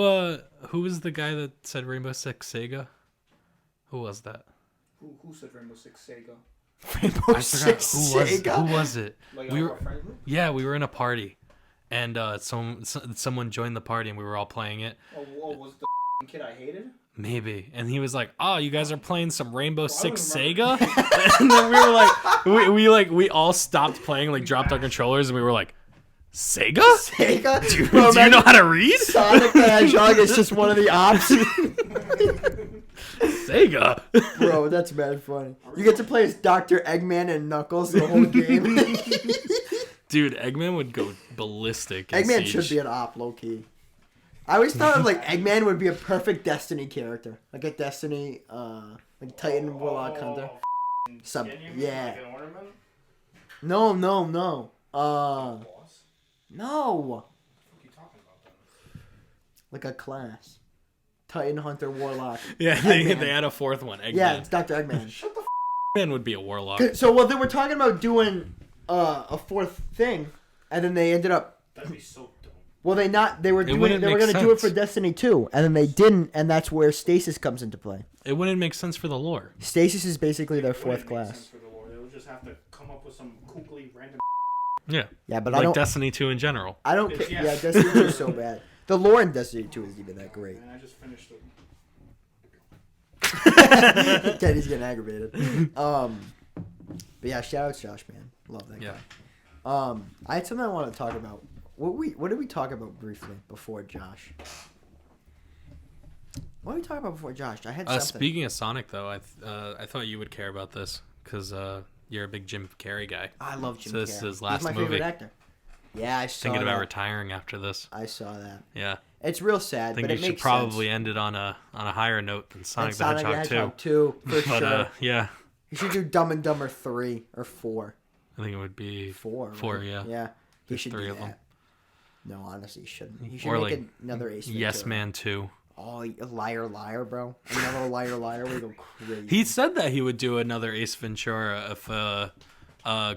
was the guy that said Rainbow Six Sega? Who was that? Who said Rainbow Six Sega? Rainbow I Six forgot Sega? who was it? Like We our were friend group? Yeah, we were in a party, and someone joined the party, and we were all playing it. Oh, was it the kid I hated? Maybe, and he was like, "Oh, you guys are playing some Rainbow Six remember. Sega," and then we were like, we all stopped playing, like dropped our controllers, and we were like, "Sega? Sega? Do Bro, you know how to read?" Sonic the Hedgehog is just one of the ops. Sega. Bro, that's mad funny. You get to play as Dr. Eggman and Knuckles the whole game. Dude, Eggman would go ballistic. in Eggman Siege. should be an op, low key. I always thought of like Eggman would be a perfect Destiny character, like a Destiny, like Titan Warlock Hunter. Sub, yeah. Like an ornament? No. Boss? No. What are you talking about then? Like a class. Titan Hunter Warlock. Yeah, they had a fourth one. Eggman. Yeah, it's Dr. Eggman. Eggman would be a warlock. So, well, they were talking about doing a fourth thing, and then they ended up. That'd be so dumb. Well, they were going wouldn't to make do it for sense. Destiny 2, and then they didn't, and that's where Stasis comes into play. It wouldn't make sense for the lore. Stasis is basically their It fourth wouldn't make sense class. for the lore. They would just have to come up with some kooky random. Yeah. Yeah, but I Like don't. Destiny 2 in general. I don't care. Yeah. Yeah, Destiny 2 is so bad. The lore in Destiny 2 isn't even that great. And I just finished it. Teddy's getting aggravated. But yeah, shout out Josh, man. Love that Yeah. guy. I had something I want to talk about. What did we talk about briefly before Josh? What did we talk about before Josh? I had something. Speaking of Sonic, though, I thought you would care about this because you're a big Jim Carrey guy. I love Jim So Carrey. this is his He's last my movie. favorite actor. Yeah, I saw Thinking about that. retiring after this. I saw that. Yeah. It's real sad, I think but you it should makes probably sense. end it on a higher note than Sonic And the Hedgehog 2. 2, for But sure. yeah, He should do Dumb and Dumber 3 or 4. I think it would be 4. Four, right? yeah. Yeah. He There's should 3 do of them. that. No, honestly, he shouldn't. He should Or make like another Ace Ventura. Yes Man 2. Oh, liar, bro. Another liar. We go crazy. He said that he would do another Ace Ventura if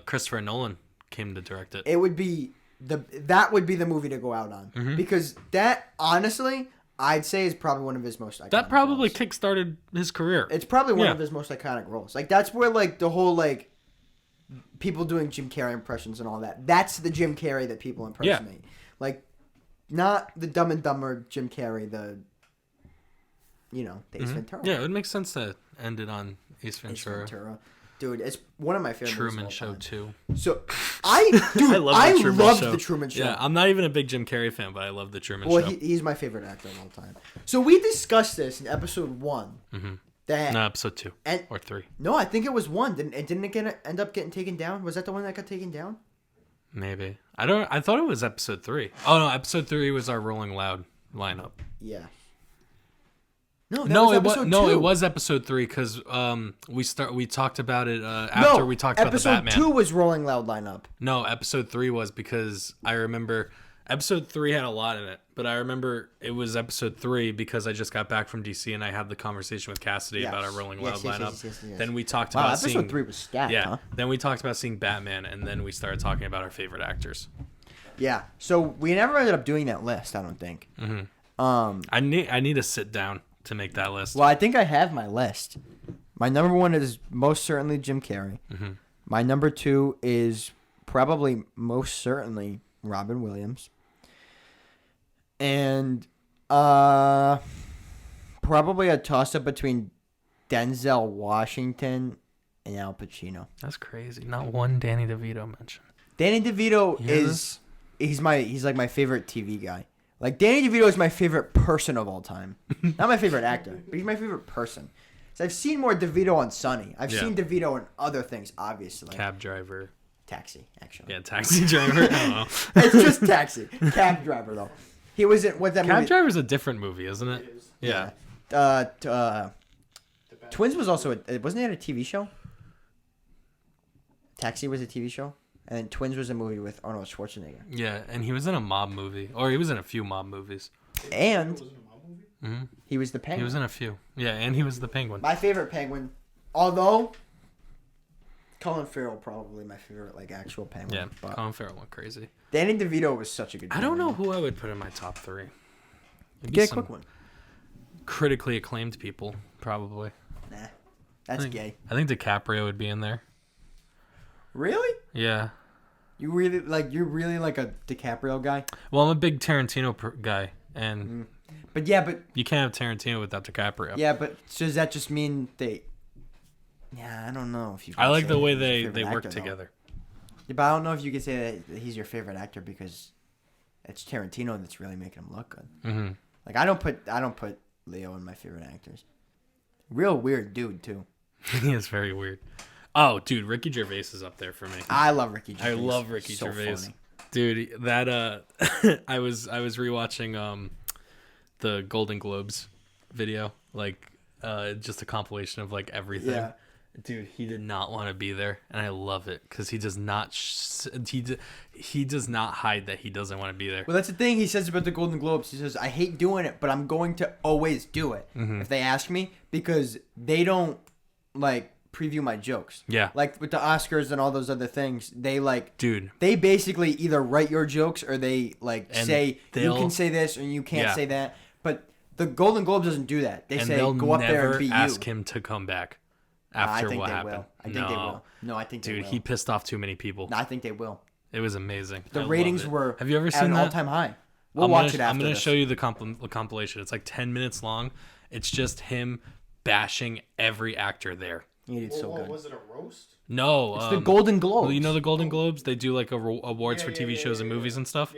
Christopher Nolan came to direct it. It would be that would be the movie to go out on. Mm-hmm. Because that, honestly, I'd say is probably one of his most iconic That probably roles. kickstarted his career. It's probably one Yeah. of his most iconic roles. Like, that's where, like, the whole, like, people doing Jim Carrey impressions and all that. That's the Jim Carrey that people impersonate. Like, not the Dumb and Dumber Jim Carrey, the Ace Ventura. Yeah, it would make sense to end it on Ace Ace Ventura. Ventura. Dude, it's one of my favorite Truman movies of Show all time. too. So, I love loved the Truman Show. Yeah, I'm not even a big Jim Carrey fan, but I love the Truman Well, Show. he's my favorite actor of all time. So we discussed this in episode 1. Mm-hmm. That No, episode 2 and or 3. no, I think it was 1. Didn't it end up getting taken down? Was that the one that got taken down? Maybe. I thought it was episode 3. Oh no, episode 3 was our Rolling Loud lineup. Yeah. No, It episode was episode 3 because we talked about it after we talked about the Batman. Episode 2 was Rolling Loud lineup. No, episode 3 was because I remember episode 3 had a lot in it, but I remember it was episode 3 because I just got back from DC and I had the conversation with Cassidy about our Rolling Loud lineup. Yes. Then we talked Wow, about episode seeing 3 was stacked, yeah. huh? Then we talked about seeing Batman, and then we started talking about our favorite actors. Yeah. So we never ended up doing that list, I don't think. Mm-hmm. I need to sit down to make that list. Well, I think I have my list. My number 1 is most certainly Jim Carrey. Mm-hmm. My number 2 is probably most certainly Robin Williams. And probably a toss-up between Denzel Washington and Al Pacino. That's crazy. Not one Danny DeVito mention. Danny DeVito he's like my favorite TV guy. Like, Danny DeVito is my favorite person of all time. Not my favorite actor, but he's my favorite person. So I've seen more DeVito on Sunny. I've seen DeVito in other things, obviously. Cab driver. Taxi, actually. Yeah, taxi driver. I don't know. It's just Taxi. Cab driver, though. He was in, what's that movie? Cab driver's a different movie, isn't it? It is. Yeah. Twins was also, wasn't that a TV show? Taxi was a TV show? And then Twins was a movie with Arnold Schwarzenegger. Yeah, and he was in a mob movie, or he was in a few mob movies. And Was it a mob movie? Mm-hmm. he was the Penguin. He was in a few. Yeah, and he was the Penguin. My favorite Penguin, although Colin Farrell probably my favorite like actual Penguin. Yeah, but Colin Farrell went crazy. Danny DeVito was such a good. I don't know Penguin. who I would put in my top 3. Maybe Get a some quick one. critically acclaimed people, probably. Nah, that's I think, gay. I think DiCaprio would be in there. Really? Yeah. You're really like a DiCaprio guy. Well, I'm a big Tarantino guy, and But you can't have Tarantino without DiCaprio. so does that just mean they? Yeah, I don't know if you. I can like say the way he's your they favorite work actor, though. together. Yeah, but I don't know if you could say that he's your favorite actor because it's Tarantino that's really making him look good. Mm-hmm. Like I don't put Leo in my favorite actors. Real weird dude too. He is very weird. Oh, dude, Ricky Gervais is up there for me. I love Ricky Gervais. I love Ricky So Gervais. funny. Dude, that I was rewatching the Golden Globes video, like just a compilation of like everything. Yeah. Dude, he did not want to be there, and I love it because he does not he does not hide that he doesn't want to be there. Well, that's the thing he says about the Golden Globes. He says, "I hate doing it, but I'm going to always do it if they ask me because they don't like preview my jokes. Yeah. Like with the Oscars and all those other things, they like Dude, they basically either write your jokes or they like And say you they'll- can say this or you can't Yeah. say that. But the Golden Globes doesn't do that. They and say they'll go up there never and be ask you. him to come back I after think what they happened. will. I think they will. No, I think they Dude, will. he pissed off too many people. No, I think they will. It was amazing. The I loved ratings it. were Have you ever at seen an that? all-time high. We'll I'm watch gonna, it after I'm gonna this. show you the compilation. It's like 10 minutes long. It's just him bashing every actor there. It's so good. Was it a roast? No, It's the Golden Globes. Well, you know the Golden Globes? They do like awards for TV shows and movies and stuff.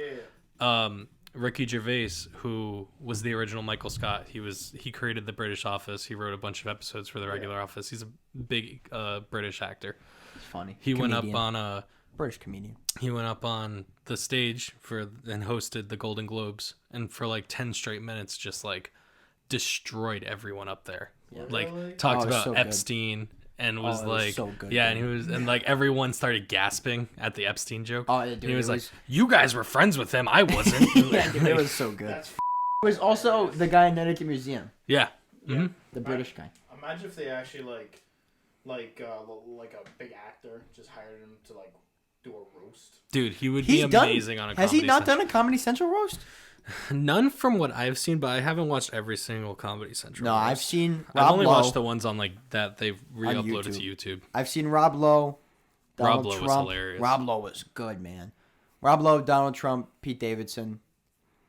Yeah. Ricky Gervais, who was the original Michael Scott, he created the British Office. He wrote a bunch of episodes for the regular Office. He's a big British actor. It's funny. He Comedian. went up on British comedian. he went up on the stage and hosted the Golden Globes, and for like 10 straight minutes just like destroyed everyone up there. Yeah. Like Really? talked Oh, it's about so good. Epstein and was Oh, it was like so good, yeah, dude. and like everyone started gasping at the Epstein joke. Oh, yeah, And dude, he was it like, was- "You guys were friends with him. I wasn't." Yeah, dude, it was so good. That's It was also the guy in Night at the Museum, yeah. Mm-hmm. the British guy. Imagine if they actually like a big actor just hired him to like do a roast. Dude, he would He's be done. amazing on a Has he Comedy not Central. done a Comedy Central roast? None from what I've seen, but I haven't watched every single Comedy Central. No, roast. I've seen I've Rob only Lowe. watched the ones on like that they've re-uploaded to YouTube. I've seen Rob Lowe, Donald Rob Lowe Trump. was hilarious. Rob Lowe was good, man. Rob Lowe, Donald Trump, Pete Davidson,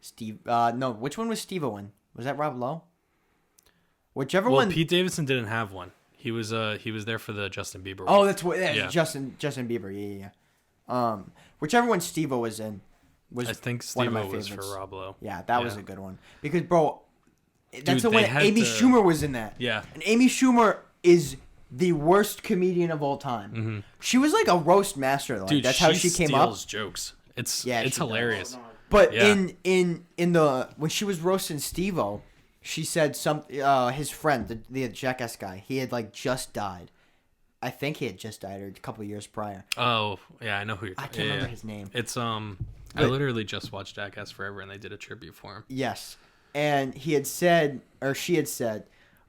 Steve. No, which one was Steve-O in? Was that Rob Lowe? Whichever Well, one. Pete Davidson didn't have one. He was there for the Justin Bieber one. Oh, that's what. Yeah. Justin Bieber. Yeah. Whichever one Steve-O was in was I think one of Steve-O my was favorites. for Rob Lowe. Yeah, that was a good one because, bro, that's the they one. had Amy to- Schumer was in that. Yeah. And Amy Schumer is the worst comedian of all time. Mm-hmm. She was like a roast master. Like, Dude, that's how she came up. steals jokes. It's Yeah, it's she does. hilarious. But Yeah. in the when she was roasting Steve-O, she said his friend, the Jackass guy, he had like just died. I think he had just died or a couple of years prior. Oh, yeah, I know who you're I talking can't remember his name. It's I But- literally just watched Jackass Forever and they did a tribute for him. Yes. And he had said, or she had said,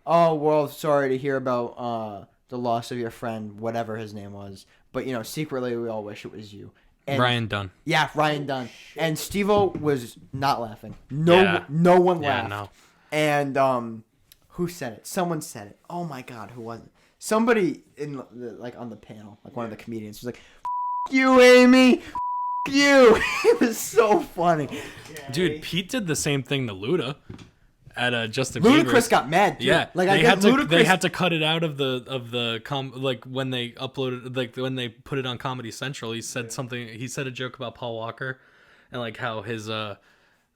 "Oh, well, sorry to hear about the loss of your friend, whatever his name was. But, you know, secretly we all wish it was you." And, Ryan Dunn. Yeah, Ryan Dunn. And Steve-O was not laughing. No Yeah. no one Yeah, laughed. no. And who said it? Someone said it. Oh my god, who was it? Somebody in like on the panel, like one of the comedians was like, "F- you, Amy. F- you." It was so funny. Dude, Pete did the same thing to Luda at Justin Ludacris Bieber's. got mad too. Yeah, Like they I guess had to Ludacris they had to cut it out of like when they uploaded, like when they put it on Comedy Central. He said something. He said a joke about Paul Walker, and like how his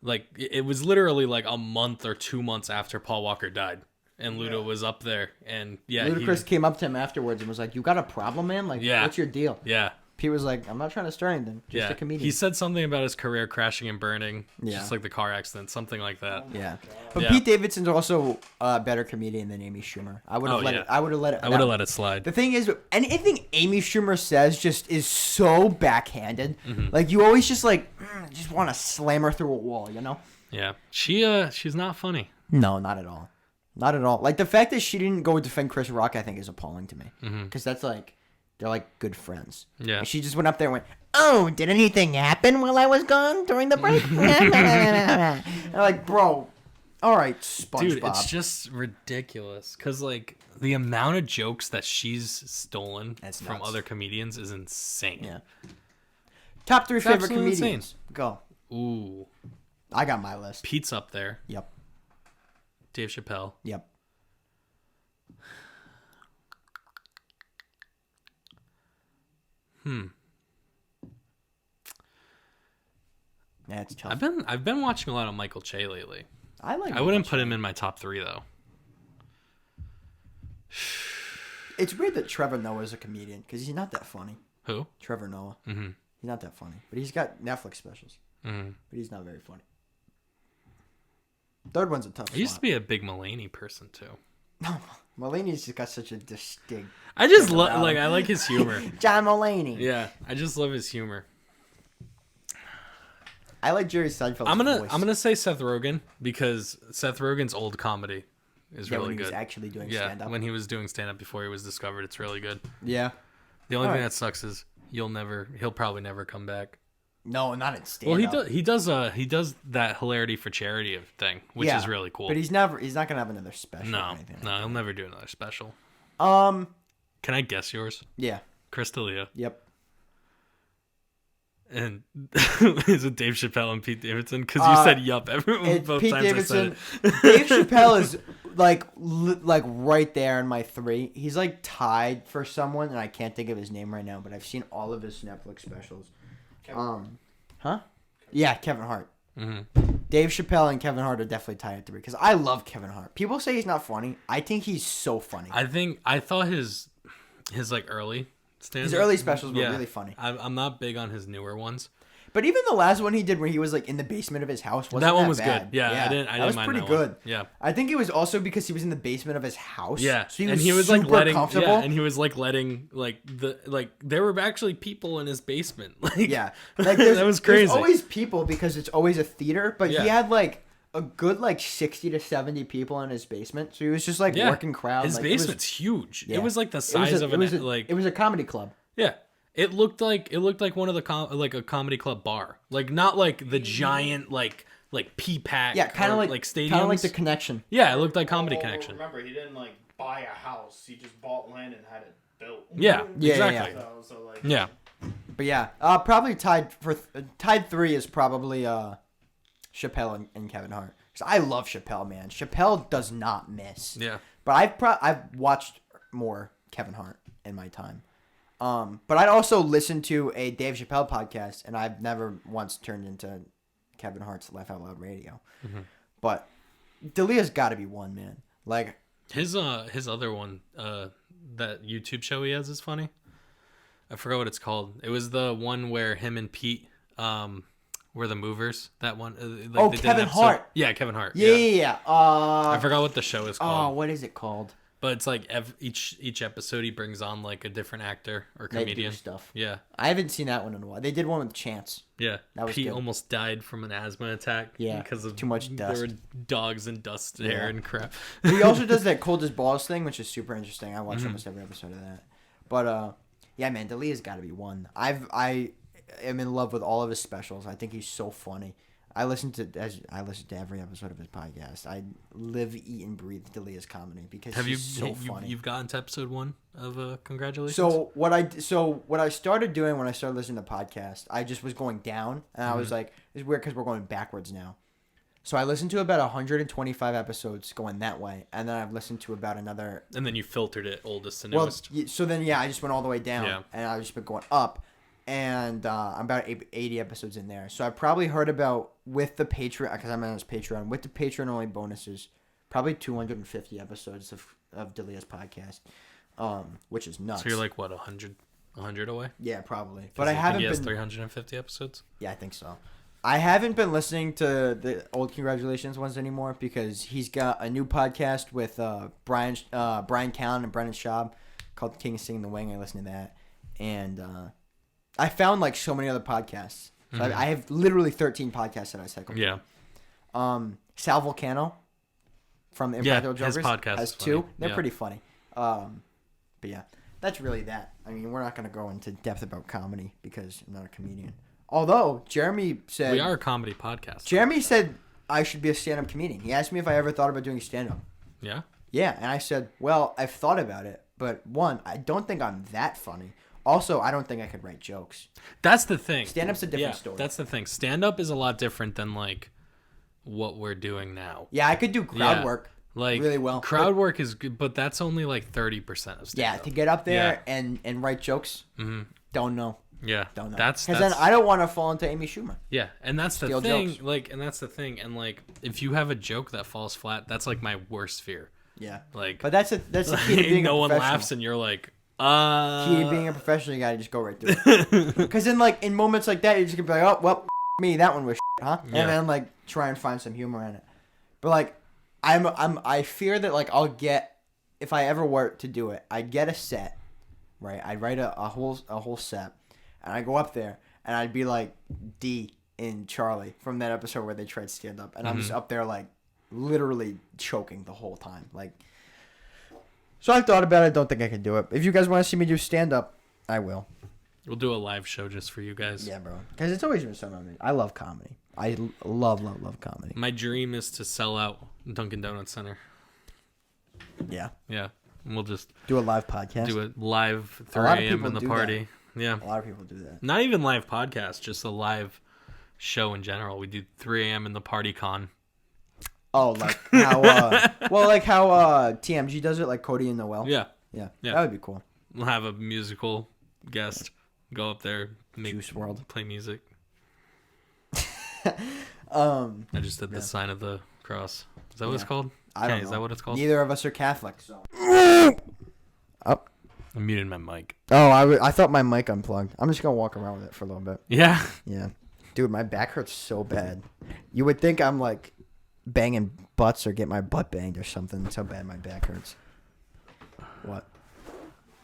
like it was literally like a month or 2 months after Paul Walker died, and Luda was up there, and yeah, Ludacris came up to him afterwards and was like, "You got a problem, man? Like, Yeah. what's your deal?" yeah. Pete was like, "I'm not trying to start anything. Just Yeah, a comedian." he said something about his career crashing and burning, Yeah. just like the car accident, something like that. Yeah, but Yeah. Pete Davidson's also a better comedian than Amy Schumer. I would have Oh, let yeah. it. I would have let it. I would have let it slide. The thing is, anything Amy Schumer says just is so backhanded. Mm-hmm. Like you always just like just want to slam her through a wall, you know? Yeah, she's not funny. No, not at all. Not at all. Like the fact that she didn't go defend Chris Rock, I think, is appalling to me. Because that's like they're like good friends. Yeah. And she just went up there and went, "Oh, did anything happen while I was gone during the break?" And I'm like, bro, all right, SpongeBob. Dude, it's just ridiculous because like the amount of jokes that she's stolen That's from nuts. other comedians is insane. Yeah. Top 3 It's favorite absolutely comedians. Go. Ooh, I got my list. Pete's up there. Yep. Dave Chappelle. Yep. Yeah, it's tough. I've been watching a lot of Michael Che lately. I like. I wouldn't put him in my top 3 though. It's weird that Trevor Noah is a comedian because he's not that funny. Who? Trevor Noah. Mm-hmm. He's not that funny, but he's got Netflix specials. Mm-hmm. But he's not very funny. Third one's a tough. I used to be a big Mulaney person too. No, Mulaney's just got such a distinct. I just About like him. I like his humor. John Mulaney. Yeah, I just love his humor. I like Jerry Seinfeld's I'm voice. gonna say Seth Rogen because Seth Rogen's old comedy is Yeah, really when he good. was actually doing Yeah, stand-up. when he was doing stand up before he was discovered, it's really good. Yeah. The only thing Alright. that sucks is he'll probably never come back. No, not in stand-up. Well, he does that hilarity for charity thing, which Yeah, is really cool. But he's not gonna have another special. or no, anything. no, he'll never do another special. Can I guess yours? Yeah. Chris D'Elia. Yep. And is it Dave Chappelle and Pete Davidson? Because you said yup everyone It's both Pete times Davidson. I said it. Dave Chappelle is like right there in my 3. He's like tied for someone, and I can't think of his name right now. But I've seen all of his Netflix specials. Huh? Yeah, Kevin Hart. Mm-hmm. Dave Chappelle and Kevin Hart are definitely tied at 3 because I love Kevin Hart. People say he's not funny. I think he's so funny. I thought his like early stand-up, His early specials were really funny. I'm not big on his newer ones. But even the last one he did where he was like in the basement of his house wasn't That one that was bad. good. Yeah, I didn't that was mind pretty that one. good. Yeah. I think it was also because he was in the basement of his house. Yeah, So and he was super like letting, comfortable. yeah, and he was like letting there were actually people in his basement. Like, Yeah, like that was crazy. There's always people because it's always a theater, but Yeah. he had like a good like 60 to 70 people in his basement, so he was just like Yeah. working crowd. His like, basement's huge. yeah. It was like the It was size of it was like it was a comedy club. yeah. It looked like one of the like a comedy club bar. Like not like the giant like like P-Pack. Yeah, kind of like stadiums. Kind of like The Connection. Yeah, it looked like Comedy Connection. Remember, he didn't like buy a house. He just bought land and had it built. Yeah, Yeah, exactly. yeah. So like. Yeah. But yeah, probably tied 3 is probably Chappelle and Kevin Hart. Because I love Chappelle, man. Chappelle does not miss. Yeah. But I've watched more Kevin Hart in my time. But I'd also listen to a Dave Chappelle podcast, and I've never once turned into Kevin Hart's Laugh Out Loud Radio. Mm-hmm. But D'Elia's got to be one, man. Like his other one, that YouTube show he has is funny. I forgot what it's called. It was the one where him and Pete were the movers. That one. Like they did Kevin Hart. Yeah, Kevin Hart. Yeah. I forgot what the show is called. Oh, what is it called? But it's like each episode he brings on like a different actor or comedian. They do stuff. Yeah. I haven't seen that one in a while. They did one with Chance. Yeah. That was Pete good. almost died from an asthma attack. Yeah, because of too much dust. There were dogs and dust there and crap. He also does that cold as balls thing, which is super interesting. I watch almost every episode of that. But yeah, man, D'Elia's got to be one. I am in love with all of his specials. I think he's so funny. I listen to every episode of his podcast. I live, eat, and breathe D'Elia's comedy because he's so funny. You've gotten to episode 1 of Congratulations? So what I started doing when I started listening to podcasts, I just was going down, and I was like, it's weird because we're going backwards now. So I listened to about 125 episodes going that way, and then I've listened to about another. And then you filtered it oldest to newest. Well, so then I just went all the way down, Yeah. and I've just been going up. And I'm about 80 episodes in there. So I probably heard about, with the Patreon, because I'm on his Patreon, with the Patreon-only bonuses, probably 250 episodes of D'Elia's podcast, which is nuts. So you're like, what, 100 away? Yeah, probably. But I haven't he has been... 350 episodes? Yeah, I think so. I haven't been listening to the old Congratulations ones anymore because he's got a new podcast with Brian Callen and Brendan Schaub called King of Singing the Wing. I listen to that. And... I found like so many other podcasts. So I have literally 13 podcasts that I cycle. Yeah. Sal Volcano from Impractical Jokers his podcast has is 2. funny. They're Yeah. pretty funny. But yeah, that's really that. I mean, we're not going to go into depth about comedy because I'm not a comedian. Although Jeremy said We are a comedy podcast. Jeremy said I should be a stand-up comedian. He asked me if I ever thought about doing stand-up. Yeah? Yeah, and I said, well, I've thought about it, but one, I don't think I'm that funny. Also, I don't think I could write jokes. That's the thing. Stand-up's a different story. That's the thing. Stand-up is a lot different than, like, what we're doing now. Yeah, I could do crowd work really well. Crowd work is good, but that's only, like, 30% of stand-up. Yeah, to get up there and write jokes, don't know. Yeah. Don't know. That's Because then I don't want to fall into Amy Schumer. Yeah, and that's the Steal thing. jokes. Like, and that's the thing. And, like, if you have a joke that falls flat, that's, like, my worst fear. Yeah. Like, But that's the key to being no a one professional. laughs and you're like, Key to being a professional, you gotta just go right through it. Because then, like, in moments like that, you're just gonna be like, oh, well, me, that one was huh? Yeah. And then, like, try and find some humor in it. But, like, I fear that, like, I'll get, if I ever were to do it, I'd get a set, right? I'd write a whole set, and I'd go up there, and I'd be like D in Charlie from that episode where they tried stand up, and I'm just up there, like, literally choking the whole time, like. So I thought about it. I don't think I can do it. If you guys want to see me do stand up, I will. we'll do a live show just for you guys. Yeah, bro. Because it's always been something on me. I love comedy. I love comedy. My dream is to sell out Dunkin' Donuts Center. Yeah. Yeah. And we'll just Do a live podcast. do a live 3 lot of a.m. people in the do party. Yeah. A lot of people do that. Not even live podcast, just a live show in general. We do 3 a.m. in the party con. Oh, like how, like how TMG does it, like Cody and Noel. Yeah. Yeah. Yeah. That would be cool. We'll have a musical guest go up there, make Juice WRLD. play music. I I just did the sign of the cross. Is that what it's Yeah. called? don't know. Is that what it's called? Neither of us are Catholic, so. I muted my mic. Oh, I thought my mic unplugged. I'm just gonna walk around with it for a little bit. Yeah. Yeah. Dude, my back hurts so bad. You would think I'm like banging butts or get my butt banged or something. That's how bad my back hurts. What?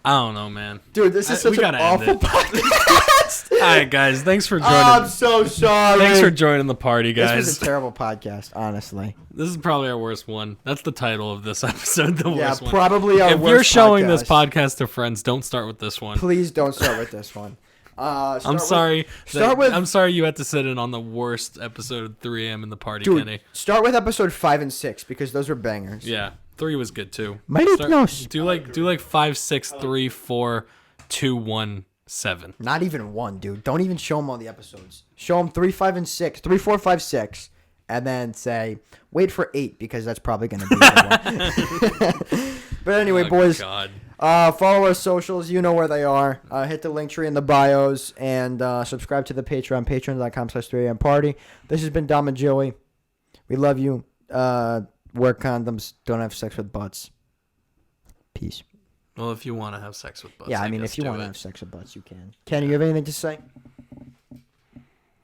I don't know, man. Dude, this is We such an gotta end awful it. podcast. All right, guys. Thanks for joining. I'm so sorry. Thanks for joining the party, This guys. was a terrible podcast, honestly. This is probably our worst one. That's the title of this episode. The Yeah, worst one. probably our If worst you're showing podcast. this podcast to friends, don't start with this one. Please don't start with this one. I'm sorry. I'm sorry you had to sit in on the worst episode of 3 a.m. in the party, Dude, Kenny. start with episode 5 and 6 because those are bangers. Yeah, 3 was good too. Do like 5, 6, 3, 4, 2, 1, 7. Not even 1, dude. Don't even show them all the episodes. Show them 3, 5, and 6. 3, 4, 5, 6. And then say, wait for 8 because that's probably going to be the one. But anyway, boys. God. Follow our socials. You know where they are. Hit the link tree in the bios and subscribe to the Patreon, patreon.com/3amparty. This has been Dom and Joey. We love you. Wear condoms. Don't have sex with butts. Peace. Well, if you want to have sex with butts. Yeah, I mean, if you want to have sex with butts, you can. Kenny, you have anything to say?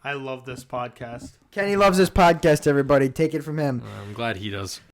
I love this podcast. Kenny loves this podcast, everybody. Take it from him. I'm glad he does.